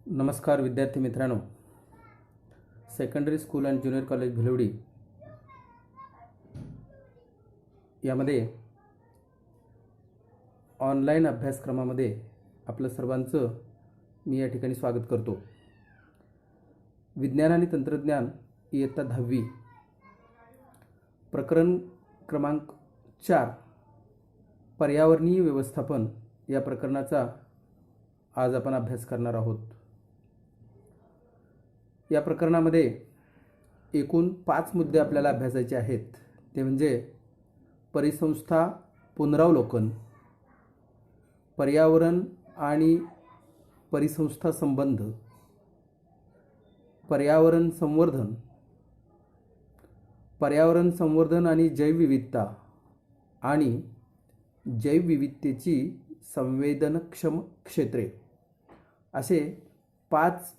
नमस्कार विद्यार्थी मित्रांनो, secondary school and junior college Bhilwadi यामध्ये ऑनलाईन अभ्यासक्रमामध्ये आपलं सर्वांचं मी या ठिकाणी स्वागत करतो. विज्ञान आणि तंत्रज्ञान इयत्ता 10वी प्रकरण क्रमांक 4 पर्यावरणीय व्यवस्थापन या प्रकरणाचा आज आपण अभ्यास करणार आहोत. या प्रकरणामध्ये एकूण 5 मुद्दे आपल्याला अभ्यासायचे आहेत. ते म्हणजे परिसंस्था पुनरावलोकन, पर्यावरण आणि परिसंस्था संबंध, पर्यावरण संवर्धन आणि जैवविविधता आणि जैवविविधतेची संवेदनक्षम क्षेत्रे असे 5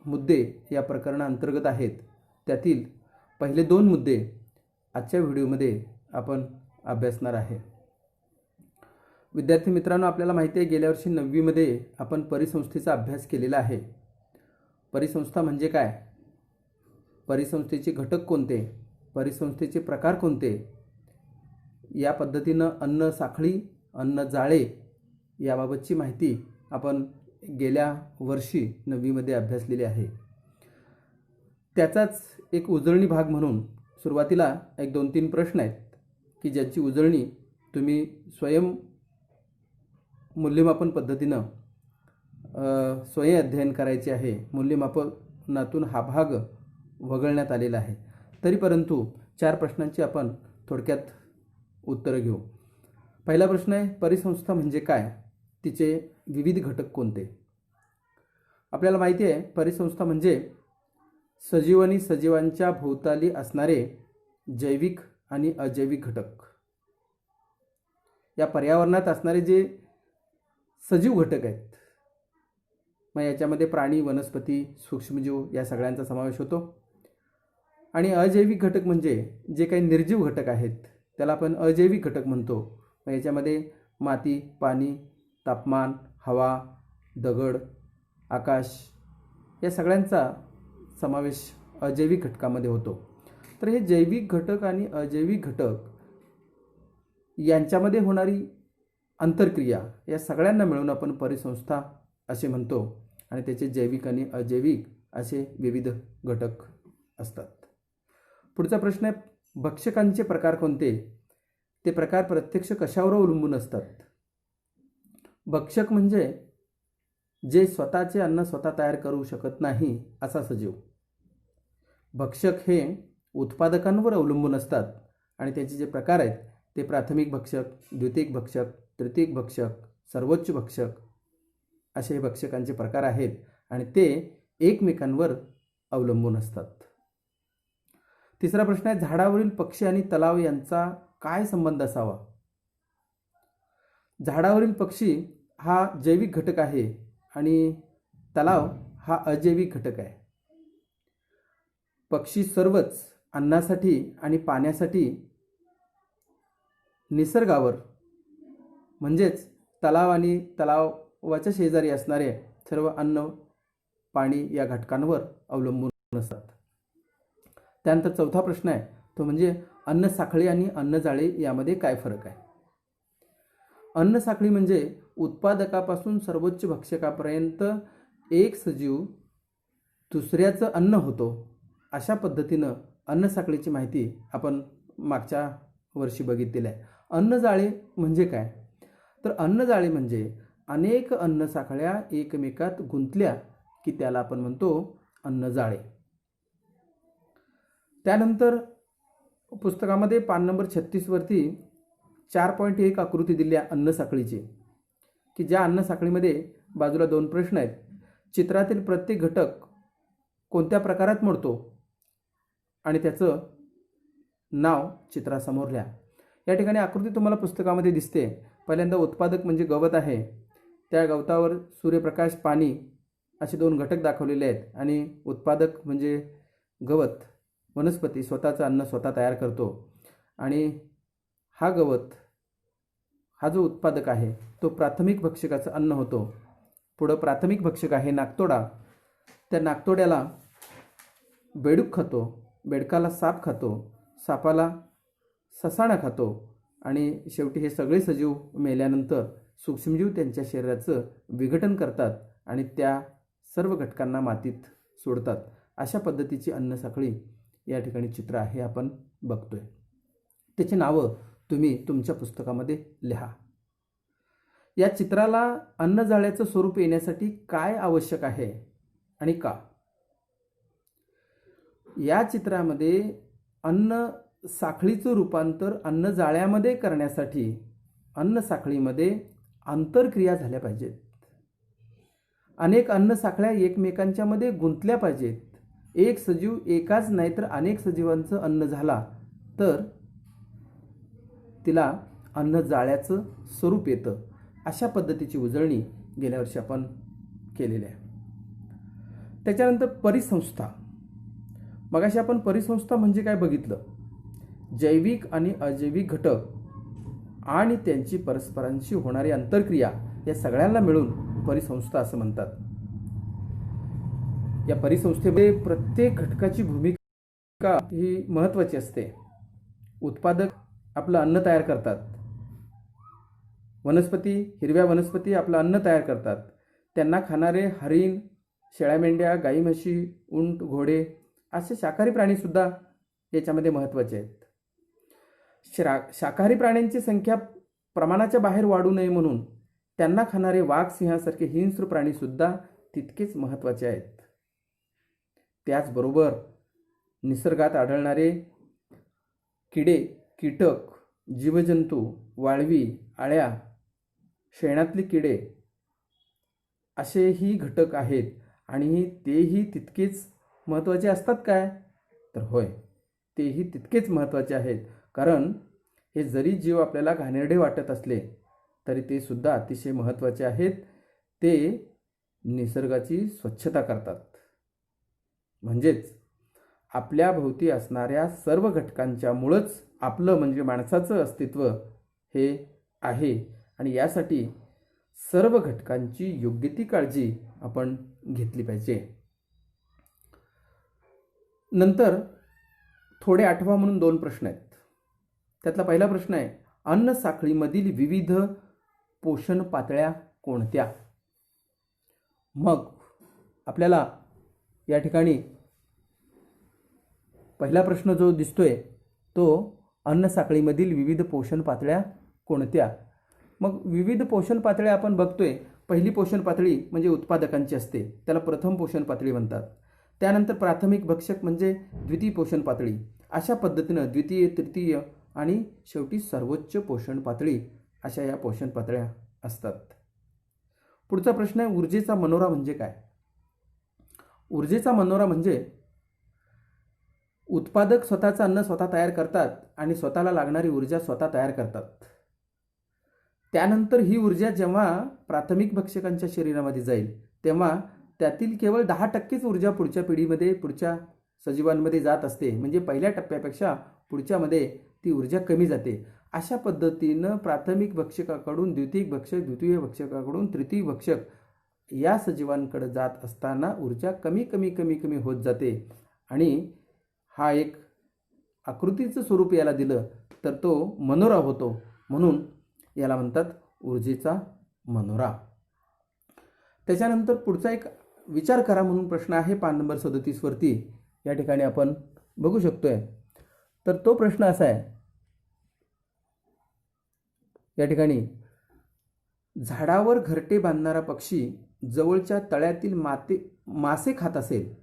मुद्दे या प्रकरणाअंतर्गत आहेत. त्यातील पहिले 2 मुद्दे आजच्या व्हिडिओमध्ये आपण अभ्यासणार आहे. विद्यार्थी मित्रांनो, आपल्याला माहिती आहे गेल्या वर्षी 9वी मध्ये आपण परिसंस्थेचा अभ्यास केलेला आहे. परिसंस्था म्हणजे काय, परिसंस्थेचे घटक कोणते, परिसंस्थेचे प्रकार कोणते, या पद्धतीनं अन्न साखळी, अन्न जाळे याबाबतची माहिती आपण गेल्या वर्षी 9वी मध्ये अभ्यासलेली आहे. त्याचाच एक उजळणी भाग म्हणून सुरुवातीला 1-2-3 प्रश्न आहेत की ज्याची उजळणी तुम्ही स्वयं मूल्यमापन पद्धतीनं स्वयं अध्ययन करायचे आहे. मूल्यमापनातून हा भाग वगळण्यात आलेला आहे. तरी परंतु 4 प्रश्नांची आपण थोडक्यात उत्तरं घेऊ. पहिला प्रश्न आहे, परिसंस्था म्हणजे काय, तिचे विविध घटक कोणते. आपल्याला माहिती आहे परिसंस्था म्हणजे सजीव आणि सजीवांच्या भोवताली असणारे जैविक आणि अजैविक घटक. या पर्यावरणात असणारे जे सजीव घटक आहेत, मग याच्यामध्ये प्राणी, वनस्पती, सूक्ष्मजीव या सगळ्यांचा समावेश होतो. आणि अजैविक घटक म्हणजे जे काही निर्जीव घटक आहेत त्याला आपण अजैविक घटक म्हणतो. मग याच्यामध्ये माती, पाणी, तापमान, हवा, दगड, आकाश या सगळ्यांचा समावेश अजैविक घटकामध्ये होतो. तर हे जैविक घटक आणि अजैविक घटक यांच्यामध्ये होणारी आंतरक्रिया या सगळ्यांना मिळून आपण परिसंस्था असे म्हणतो. आणि त्याचे जैविक आणि अजैविक असे विविध घटक असतात. पुढचा प्रश्न आहे, भक्षकांचे प्रकार कोणते, ते प्रकार प्रत्यक्ष कशावर अवलंबून असतात. भक्षक म्हणजे जे स्वतःचे अन्न स्वतः तयार करू शकत नाही असा सजीव. भक्षक हे उत्पादकांवर अवलंबून असतात आणि त्याचे जे प्रकार आहेत ते प्राथमिक भक्षक, द्वितीयक भक्षक, तृतीयक भक्षक, सर्वोच्च भक्षक असे हे भक्षकांचे प्रकार आहेत आणि ते एकमेकांवर अवलंबून असतात. तिसरा प्रश्न आहे, झाडावरील पक्षी आणि तलाव यांचा काय संबंध असावा. झाडावरील पक्षी हा जैविक घटक आहे आणि तलाव हा अजैविक घटक आहे. पक्षी सर्वच अन्नासाठी आणि पाण्यासाठी निसर्गावर म्हणजेच तलाव आणि तलावाच्या शेजारी असणारे सर्व अन्न, पाणी या घटकांवर अवलंबून असतात. त्यानंतर चौथा प्रश्न आहे तो म्हणजे अन्न साखळी आणि अन्न जाळे यामध्ये काय फरक आहे. अन्न साखळी म्हणजे उत्पादकापासून सर्वोच्च भक्षकापर्यंत एक सजीव दुसऱ्याचं अन्न होतो अशा पद्धतीनं अन्न साखळीची माहिती आपण मागच्या वर्षी बघितलेली आहे. अन्न जाळे म्हणजे काय, तर अन्न जाळे म्हणजे अनेक अन्न साखळ्या एकमेकात गुंतल्या की त्याला आपण म्हणतो अन्न जाळे. त्यानंतर पुस्तकामध्ये पान नंबर 36 वरती 4.1 आकृती दिली आहे अन्न साखळीची, की ज्या अन्न साखळीमध्ये बाजूला 2 प्रश्न आहेत. चित्रातील प्रत्येक घटक कोणत्या प्रकारात मोडतो आणि त्याचं नाव चित्रासमोर लिहा. या ठिकाणी आकृती तुम्हाला पुस्तकामध्ये दिसते. पहिल्यांदा उत्पादक म्हणजे गवत आहे, त्या गवतावर सूर्यप्रकाश, पाणी असे 2 घटक दाखवलेले आहेत. आणि उत्पादक म्हणजे गवत, वनस्पती स्वतःचं अन्न स्वतः तयार करतो आणि हा गवत हा जो उत्पादक आहे तो प्राथमिक भक्षकाचं अन्न होतो. पुढं प्राथमिक भक्षक आहे नाकतोडा. त्या नाकतोड्याला बेडूक खातो, बेडकाला साप खातो, सापाला ससाणा खातो आणि शेवटी हे सगळे सजीव मेल्यानंतर सूक्ष्मजीव त्यांच्या शरीराचं विघटन करतात आणि त्या सर्व घटकांना मातीत सोडतात. अशा पद्धतीची अन्नसाखळी या ठिकाणी चित्र आहे आपण बघतोय. त्याची नावं तुम्ही तुमच्या पुस्तकामध्ये लिहा. या चित्राला अन्नजाळ्याचं स्वरूप येण्यासाठी काय आवश्यक आहे आणि का? या चित्रामध्ये अन्न साखळीचं रूपांतर अन्नजाळ्यामध्ये करण्यासाठी अन्नसाखळीमध्ये आंतरक्रिया झाल्या पाहिजेत. अनेक अन्नसाखळ्या एकमेकांच्या मध्ये गुंतल्या पाहिजेत. एक सजीव एकाच नाही तर अनेक सजीवांचं अन्न झाला तर तिला अन्नजाळ्याचं स्वरूप येतं. अशा पद्धतीची उजळणी गेल्या वर्षी आपण केलेली आहे. त्याच्यानंतर परिसंस्था. मगाशी आपण परिसंस्था म्हणजे काय बघितलं. जैविक आणि अजैविक घटक आणि त्यांची परस्परांशी होणारी आंतरक्रिया या सगळ्यांना मिळून परिसंस्था असं म्हणतात. या परिसंस्थेमध्ये प्रत्येक घटकाची भूमिका ही महत्त्वाची असते. उत्पादक आपलं अन्न तयार करतात. वनस्पती, हिरव्या वनस्पती आपलं अन्न तयार करतात. त्यांना खाणारे हरिण, शेळ्या मेंढ्या, गाई म्हशी, उंट, घोडे असे शाकाहारी प्राणीसुद्धा याच्यामध्ये महत्त्वाचे आहेत. शाकाहारी प्राण्यांची संख्या प्रमाणाच्या बाहेर वाढू नये म्हणून त्यांना खाणारे वाघ, सिंहासारखे हिंस्र प्राणीसुद्धा तितकेच महत्त्वाचे आहेत. त्याचबरोबर निसर्गात आढळणारे किडे, कीटक, जीवजंतू, वाळवी, आळ्या, शेणातले किडे असेही घटक आहेत आणि तेही तितकेच महत्त्वाचे असतात काय? तर होय, तेही तितकेच महत्त्वाचे आहेत. कारण हे जरी जीव आपल्याला घाणेरडे वाटत असले तरी ते सुद्धा अतिशय महत्त्वाचे आहेत. ते निसर्गाची स्वच्छता करतात. म्हणजेच आपल्या भोवती असणाऱ्या सर्व घटकांच्या मुळच आपलं म्हणजे माणसाचं अस्तित्व हे आहे आणि यासाठी सर्व घटकांची योग्य ती काळजी आपण घेतली पाहिजे. नंतर थोडे आठवा म्हणून 2 प्रश्न आहेत. त्यातला पहिला प्रश्न आहे, अन्न साखळीमधील विविध पोषण पातळ्या कोणत्या? मग आपल्याला या ठिकाणी पहिला प्रश्न जो दिसतोय तो अन्न साखळीमधील विविध पोषण पातळ्या कोणत्या? मग विविध पोषण पातळ्या आपण बघतोय. पहिली पोषण पातळी म्हणजे उत्पादकांची असते, त्याला प्रथम पोषण पातळी म्हणतात. त्यानंतर प्राथमिक भक्षक म्हणजे द्वितीय पोषण पातळी. अशा पद्धतीनं द्वितीय, तृतीय आणि शेवटी सर्वोच्च पोषण पातळी अशा या पोषण पातळ्या असतात. पुढचा प्रश्न आहे, ऊर्जेचा मनोरा म्हणजे काय? ऊर्जेचा मनोरा म्हणजे उत्पादक स्वतःचं अन्न स्वतः तयार करतात आणि स्वतःला लागणारी ऊर्जा स्वतः तयार करतात. त्यानंतर ही ऊर्जा जेव्हा प्राथमिक भक्षकांच्या शरीरामध्ये जाईल तेव्हा त्यातील केवळ 10% ऊर्जा पुढच्या पिढीमध्ये, पुढच्या सजीवांमध्ये जात असते. म्हणजे पहिल्या टप्प्यापेक्षा पुढच्यामध्ये ती ऊर्जा कमी जाते. अशा पद्धतीनं प्राथमिक भक्षकाकडून द्वितीय भक्षक, द्वितीय भक्षकाकडून तृतीय भक्षक या सजीवांकडे जात असताना ऊर्जा कमी कमी कमी कमी होत जाते. आणि हा एक आकृतीचं स्वरूप याला दिलं तर तो मनोरा होतो. म्हणून याला म्हणतात ऊर्जेचा मनोरा. त्याच्यानंतर पुढचा एक विचार करा म्हणून प्रश्न आहे 5 नंबर 37 वरती. या ठिकाणी आपण बघू शकतोय. तर तो प्रश्न असा आहे, या ठिकाणी झाडावर घरटे बांधणारा पक्षी जवळच्या तळ्यातील मासे खात असेल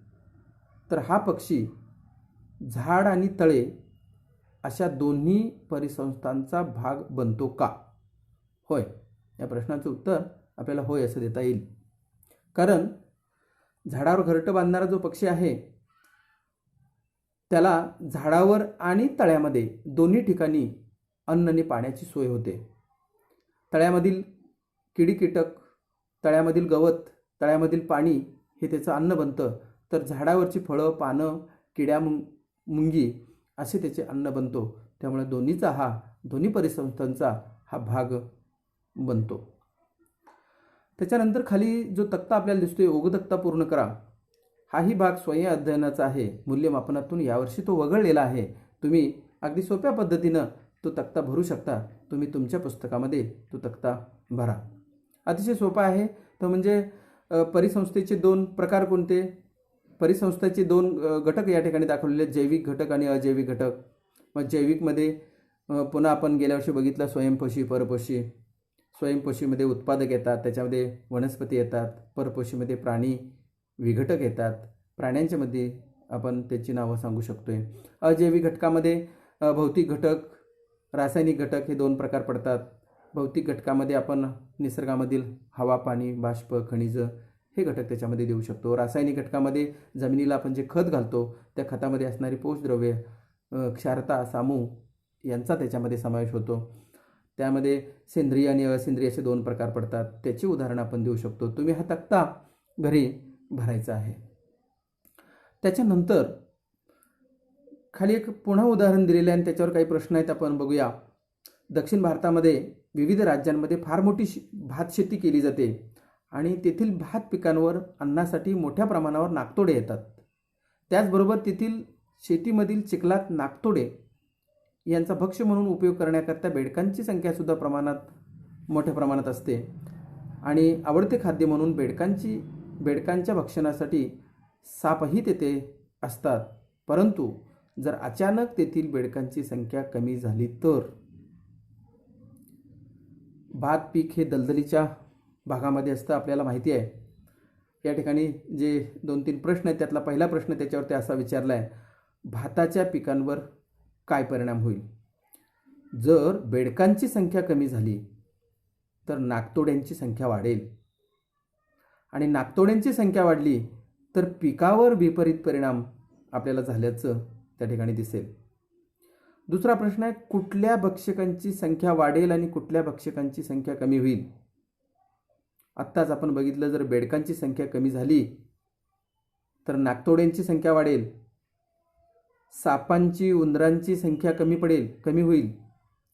तर हा पक्षी झाड आणि तळे अशा दोन्ही परिसंस्थांचा भाग बनतो का? होय, या प्रश्नाचं उत्तर आपल्याला होय असं देता येईल. कारण झाडावर घरटं बांधणारा जो पक्षी आहे त्याला झाडावर आणि तळ्यामध्ये दोन्ही ठिकाणी अन्न आणि पाण्याची सोय होते. तळ्यामधील किडी कीटक, तळ्यामधील गवत, तळ्यामधील पाणी हे त्याचं अन्न बनतं. तर झाडावरची फळं, पानं, किड्या मुंगी असे त्याचे अन्न बनतो. त्यामुळे दोन्ही परिसंस्थांचा हा भाग बनतो. त्याच्यानंतर खाली जो तक्ता आपल्याला दिसतोय, ओघ पूर्ण करा, हाही भाग स्वयं अध्ययनाचा आहे. मूल्यमापनातून यावर्षी तो वगळलेला आहे. तुम्ही अगदी सोप्या पद्धतीनं तो तक्ता भरू शकता. तुम्ही तुमच्या पुस्तकामध्ये तो तक्ता भरा. अतिशय सोपा आहे तो. म्हणजे परिसंस्थेचे दोन प्रकार कोणते? परिसंस्थेचे दोन घटक या ठिकाणी दाखवलेले, जैविक घटक आणि अजैविक घटक. मग जैविकमध्ये पुन्हा आपण गेल्या वर्षी बघितलं स्वयंपोषी, परपोषी. स्वयंपोषीमध्ये उत्पादक येतात, त्याच्यामध्ये वनस्पती येतात. परपोषीमध्ये प्राणी विघटक येतात. प्राण्यांच्यामध्ये आपण त्याची नावं सांगू शकतोय. अजैविक घटकामध्ये भौतिक घटक, रासायनिक घटक हे दोन प्रकार पडतात. भौतिक घटकामध्ये आपण निसर्गामधील हवा, पाणी, बाष्प, खनिजं हे घटक त्याच्यामध्ये देऊ शकतो. रासायनिक घटकामध्ये जमिनीला आपण जे खत घालतो त्या खतामध्ये असणारी पोषद्रव्ये, क्षारता, सामू यांचा त्याच्यामध्ये समावेश होतो. त्यामध्ये सेंद्रिय आणि असेंद्रिय असे दोन प्रकार पडतात. त्याची उदाहरणं आपण देऊ शकतो. तुम्ही हा तक्ता घरी भरायचा आहे. त्याच्यानंतर खाली एक पुन्हा उदाहरण दिलेलं आहे आणि त्याच्यावर काही प्रश्न आहेत, आपण बघूया. दक्षिण भारतामध्ये विविध राज्यांमध्ये फार मोठी भात शेती केली जाते आणि तेथील भात पिकांवर अन्नासाठी मोठ्या प्रमाणावर नाकतोडे येतात. त्याचबरोबर तेथील शेतीमधील चिखलात नाकतोडे यांचा भक्ष्य म्हणून उपयोग करण्याकरता बेडकांची संख्यासुद्धा मोठ्या प्रमाणात असते आणि आवडते खाद्य म्हणून बेडकांच्या भक्षणासाठी सापही तेथे असतात. परंतु जर अचानक तेथील बेडकांची संख्या कमी झाली तर? भात पीक हे दलदलीच्या भागामध्ये असतं, आपल्याला माहिती आहे. या ठिकाणी जे 2-3 प्रश्न आहेत त्यातला पहिला प्रश्न त्याच्यावरती असा विचारला आहे, भाताच्या पिकांवर काय परिणाम होईल? जर बेडकांची संख्या कमी झाली तर नाकतोड्यांची संख्या वाढेल आणि नाकतोड्यांची संख्या वाढली तर पिकावर विपरीत परिणाम आपल्याला झाल्याचं त्या ठिकाणी दिसेल. दुसरा प्रश्न आहे, कुठल्या भक्षकांची संख्या वाढेल आणि कुठल्या भक्षकांची संख्या कमी होईल? आत्ताच आपण बघितलं, जर बेडकांची संख्या कमी झाली तर नाकतोड्यांची संख्या वाढेल, सापांची, उंदरांची संख्या कमी होईल,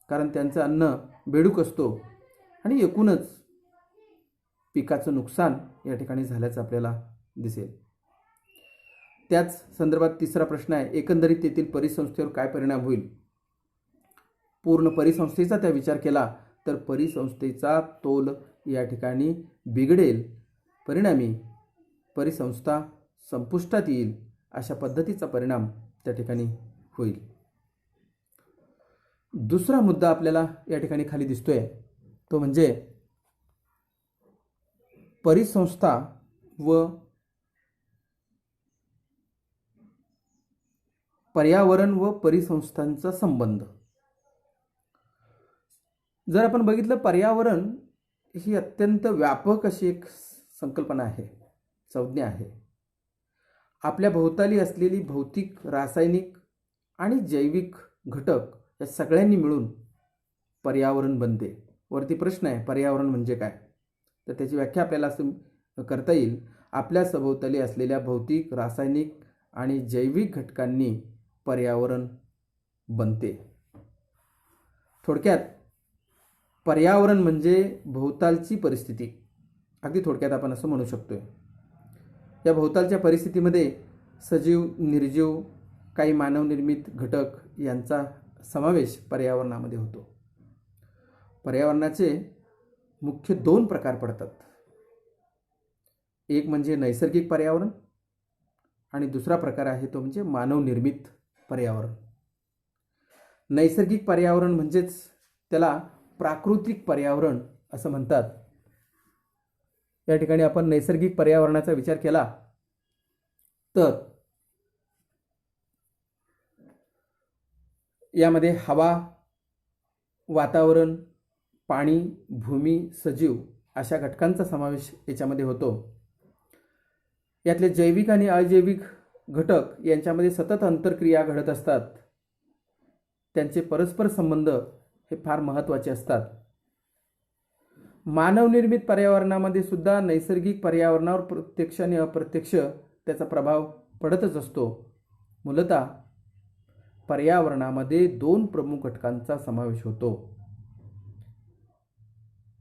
कारण त्यांचं अन्न बेडूक असतो आणि एकूणच पिकाचं नुकसान या ठिकाणी झाल्याचं आपल्याला दिसेल. त्याच संदर्भात तिसरा प्रश्न आहे, एकंदरीत तेथील परिसंस्थेवर काय परिणाम होईल? पूर्ण परिसंस्थेचा त्या विचार केला तर परिसंस्थेचा तोल या ठिकाणी बिघडेल, परिणामी परिसंस्था संपुष्टात येईल, अशा पद्धतीचा परिणाम त्या ठिकाणी होईल. दुसरा मुद्दा आपल्याला या ठिकाणी खाली दिसतोय तो म्हणजे परिसंस्था व पर्यावरण व परिसंस्थांचा संबंध. जर आपण बघितलं, पर्यावरण ही अत्यंत व्यापक अशी एक संकल्पना आहे, संज्ञा आहे. आपल्या भोवताली असलेली भौतिक, रासायनिक आणि जैविक घटक या सगळ्यांनी मिळून पर्यावरण बनते. वरती प्रश्न आहे, पर्यावरण म्हणजे काय? तर त्याची व्याख्या आपल्याला असं करता येईल, आपल्या सभोवताली असलेल्या भौतिक, रासायनिक आणि जैविक घटकांनी पर्यावरण बनते. थोडक्यात पर्यावरण म्हणजे भोवतालची परिस्थिती, अगदी थोडक्यात आपण असं म्हणू शकतोय. या भोवतालच्या परिस्थितीमध्ये सजीव, निर्जीव, काही मानवनिर्मित घटक यांचा समावेश पर्यावरणामध्ये होतो. पर्यावरणाचे मुख्य 2 प्रकार पडतात. एक म्हणजे नैसर्गिक पर्यावरण आणि दुसरा प्रकार आहे तो म्हणजे मानवनिर्मित पर्यावरण. नैसर्गिक पर्यावरण म्हणजेच त्याला प्राकृतिक पर्यावरण असं म्हणतात. या ठिकाणी आपण नैसर्गिक पर्यावरणाचा विचार केला तर यामध्ये हवा, वातावरण, पाणी, भूमी, सजीव अशा घटकांचा समावेश याच्यामध्ये होतो. यातले जैविक आणि अजैविक घटक यांच्यामध्ये सतत आंतरक्रिया घडत असतात. त्यांचे परस्पर संबंध हे फार महत्त्वाचे असतात. मानवनिर्मित पर्यावरणामध्ये सुद्धा नैसर्गिक पर्यावरणावर प्रत्यक्ष आणि अप्रत्यक्ष त्याचा प्रभाव पडतच असतो. मूलतः पर्यावरणामध्ये 2 प्रमुख घटकांचा समावेश होतो.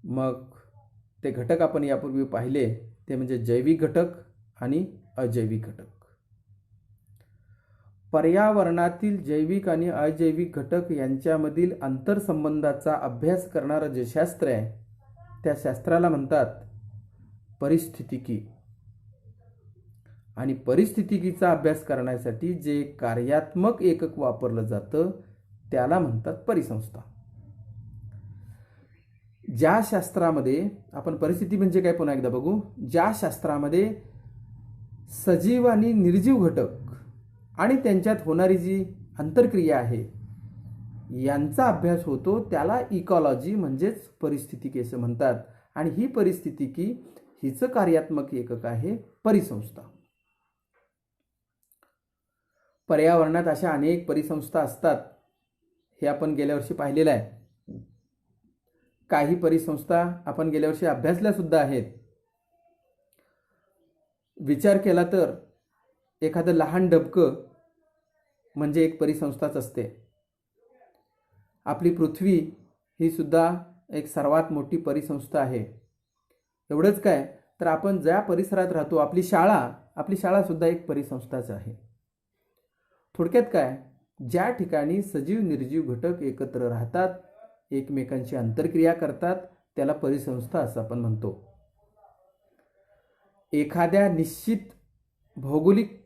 मग ते घटक आपण यापूर्वी पाहिले ते म्हणजे जैविक घटक आणि अजैविक घटक. पर्यावरणातील जैविक आणि अजैविक घटक यांच्यामधील आंतरसंबंधाचा अभ्यास करणारं जे शास्त्र आहे त्या शास्त्राला म्हणतात परिस्थितिकी. आणि परिस्थितिकीचा अभ्यास करण्यासाठी जे कार्यात्मक एकक वापरलं जातं त्याला म्हणतात परिसंस्था. ज्या शास्त्रामध्ये आपण परिस्थिती म्हणजे काय पुन्हा एकदा बघू. ज्या शास्त्रामध्ये सजीव आणि निर्जीव घटक आणि त्यांच्यात होणारी जी आंतरक्रिया आहे यांचा अभ्यास होतो त्याला इकॉलॉजी म्हणजेच परिस्थितिकी असं म्हणतात. आणि ही परिस्थितिकी हिचं कार्यात्मक एकक आहे परिसंस्था. पर्यावरणात अशा अनेक परिसंस्था असतात हे आपण गेल्या वर्षी पाहिलेलं आहे. काही परिसंस्था आपण गेल्या वर्षी अभ्यासल्या सुद्धा आहेत. विचार केला तर एखादं लहान डबकं म्हणजे एक परिसंस्थाच असते. आपली पृथ्वी ही सुद्धा एक सर्वात मोठी परिसंस्था आहे. एवढंच काय तर आपण ज्या परिसरात राहतो आपली शाळा सुद्धा एक परिसंस्थाच आहे. थोडक्यात काय, ज्या ठिकाणी सजीव निर्जीव घटक एकत्र राहतात, एकमेकांची आंतरक्रिया करतात त्याला परिसंस्था असं आपण म्हणतो. एखाद्या निश्चित भौगोलिक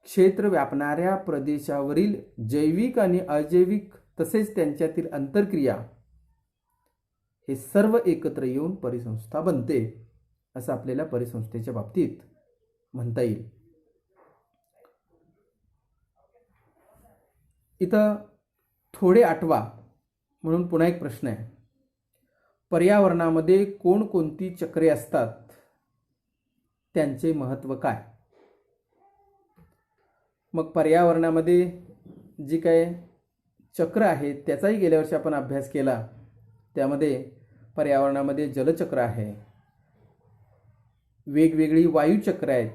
क्षेत्र व्यापणाऱ्या प्रदेशावरील जैविक आणि अजैविक तसेच त्यांच्यातील आंतरक्रिया हे सर्व एकत्र येऊन परिसंस्था बनते असं आपल्याला परिसंस्थेच्या बाबतीत म्हणता येईल. इथं थोडे आठवा म्हणून पुन्हा एक प्रश्न आहे. पर्यावरणामध्ये कोणकोणती चक्रे असतात, त्यांचे महत्त्व काय? मग पर्यावरणामध्ये जी काय चक्र आहेत त्याचाही गेल्या वर्षी आपण अभ्यास केला. त्यामध्ये पर्यावरणामध्ये जलचक्र आहे, वेगवेगळी वायुचक्र आहेत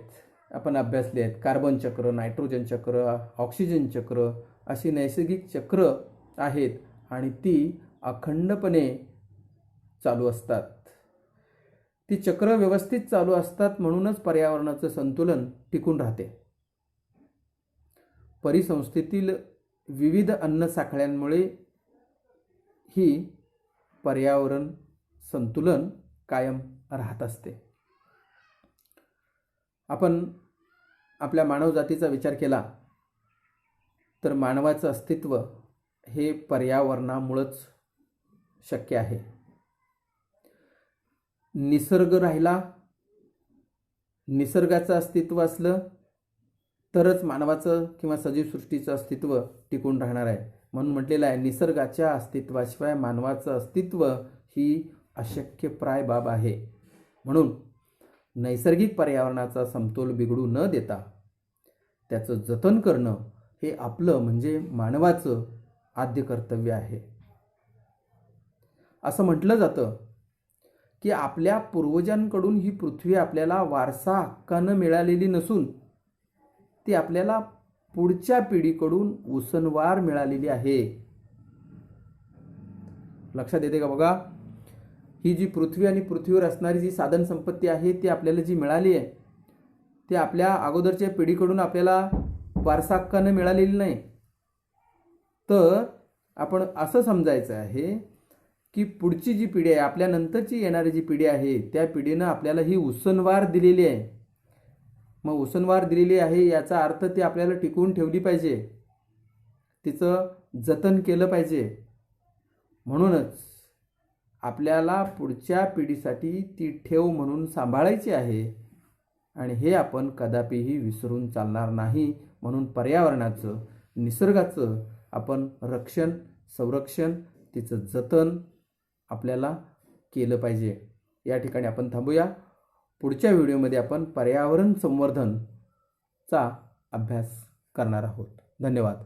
आपण अभ्यासले आहेत. कार्बन चक्र, नायट्रोजन चक्र, ऑक्सिजन चक्र अशी नैसर्गिक चक्र आहेत आणि ती अखंडपणे चालू असतात. ती चक्र व्यवस्थित चालू असतात म्हणूनच पर्यावरणाचं संतुलन टिकून राहते. परिसंस्थेतील विविध अन्न साखळ्यांमुळे ही पर्यावरण संतुलन कायम राहत असते. आपण आपल्या मानवजातीचा विचार केला तर मानवाचं अस्तित्व हे पर्यावरणामुळेच शक्य आहे. निसर्ग राहिला, निसर्गाचं अस्तित्व असलं तरच मानवाचं किंवा सजीव सृष्टीचं अस्तित्व टिकून राहणार आहे. म्हणून म्हटलेलं आहे निसर्गाच्या अस्तित्वाशिवाय मानवाचं अस्तित्व ही अशक्यप्राय बाब आहे. म्हणून नैसर्गिक पर्यावरणाचा समतोल बिघडू न देता त्याचं जतन करणं हे आपलं म्हणजे मानवाचं आद्य कर्तव्य आहे. असं म्हटलं जातं की आपल्या पूर्वजांकडून ही पृथ्वी आपल्याला वारसा हक्कानं मिळालेली नसून ती आपल्याला पुढच्या पिढीकडून उसनवार मिळालेली आहे. लक्षात येते का बघा. ही जी पृथ्वी आणि पृथ्वीवर असणारी जी साधन संपत्ती आहे ती आपल्याला जी मिळाली आहे ती आपल्या अगोदरच्या पिढीकडून आपल्याला वारसा हक्कानं मिळालेली नाही. तर आपण असं समजायचं आहे की पुढची जी पिढी आहे, आपल्या नंतरची येणारी जी पिढी आहे त्या पिढीनं आपल्याला ही उसनवार दिलेली आहे. मग उसनवार दिलेली आहे याचा अर्थ ती आपल्याला टिकवून ठेवली पाहिजे, तिचं जतन केलं पाहिजे. म्हणूनच आपल्याला पुढच्या पिढीसाठी ती ठेव म्हणून सांभाळायची आहे आणि हे आपण कदापिही विसरून चालणार नाही. म्हणून पर्यावरणाचं, निसर्गाचं आपण रक्षण, संरक्षण, तिचं जतन आपल्याला केलं पाहिजे. या ठिकाणी आपण थांबूया. पुढच्या व्हिडिओमध्ये आपण पर्यावरण संवर्धनचा अभ्यास करणार आहोत. धन्यवाद.